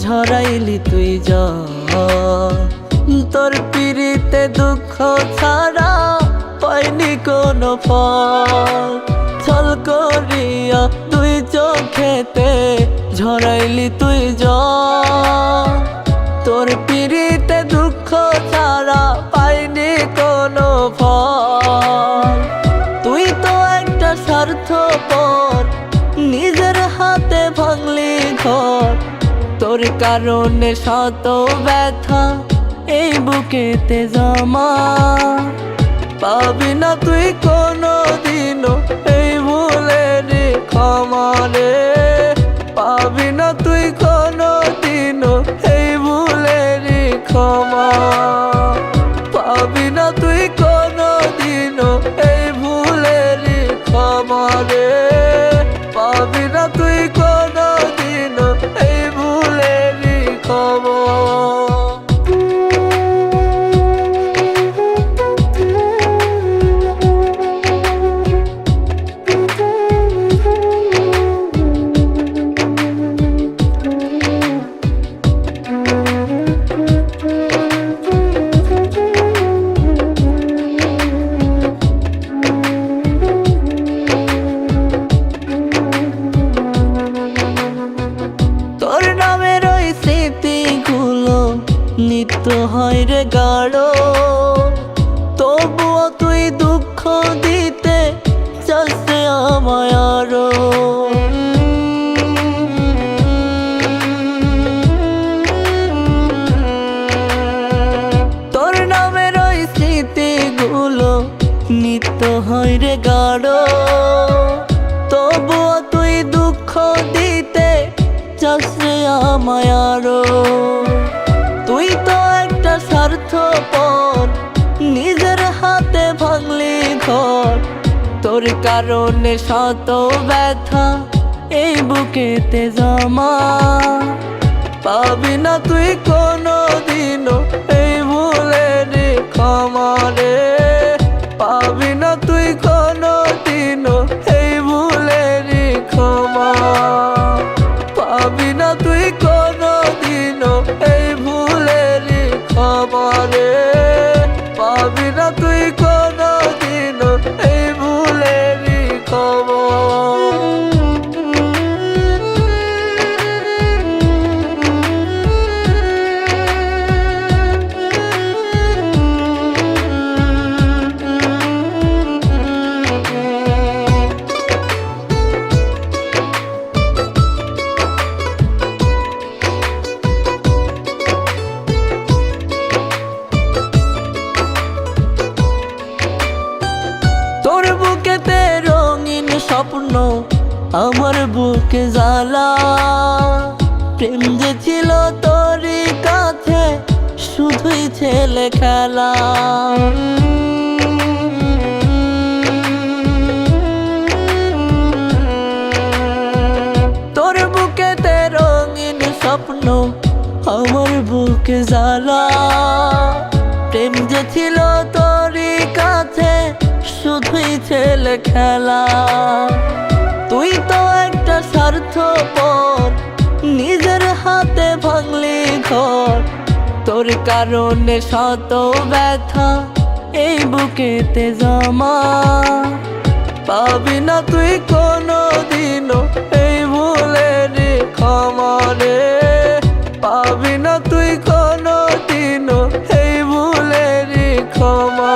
ঝরাইলি তুই যা তোর পিড়িতে দুঃখ ছাড়া পাইনি কোনো ফল ছল করিয়া তুই চোখেতে ঝরাইলি তুই যা তোর পিড়িতে দুঃখ ছাড়া পাইনি কোনো ফল তুই তো একটা স্বার্থপর নিজের হাতে ভাঙলি ঘর তোর কারণে শত ব্যথা এই বুকেতে জমা পাবি না তুই কোনো দিনও এই ভুলের ক্ষমা রে পাবি না তুই কোনো দিনও এই ভুলের ক্ষমা পাবি না তুই কোনো দিনও এই ভুলের ক্ষমা রে পাবি না তুই কোনো দিনও এই ভুলের ক্ষমা নিত্য হয় রে গাঢ় তবুও তুই দুঃখ দিতে চাস আমায় আরো তোর নামের ওই স্মৃতিগুলো নিত্য হয় রে গাঢ় তবুও তুই দুঃখ দিতে চাস আমায় আরো তুই তো একটা স্বার্থপর নিজের হাতে ভাঙলি ঘর তোর কারণে শত ব্যথা এই বুকেতে জমা পাবি না তুই কোনো দিনও এই ভুলের ক্ষমা রে পাবি না তুই কোনো দিনও এই ভুলের ক্ষমা পাবি না তুই কোনো দিনও এই ভুলের ক্ষমা রে পাবি না তুই কোনো দিনও এই ভুলের ক্ষমা তোর বুকেতে রঙিন স্বপ্ন আমার বুকে জ্বালা প্রেম যে ছিল তোরই কাছে শুধুই ছেলে খেলা তোর বুকেতে রঙিন স্বপ্ন আমার বুকে জ্বালা প্রেম যে ছিল তোরই কাছে শুধুই ছেলে খেলা তুই তো একটা স্বার্থপর নিজের হাতে ভাঙলি ঘর তোর কারণে শত ব্যথা এই বুকেতে জমা পাবি না তুই কোনো দিনও এই ভুলের ক্ষমা রে পাবি না তুই কোনো দিনও এই ভুলের ক্ষমা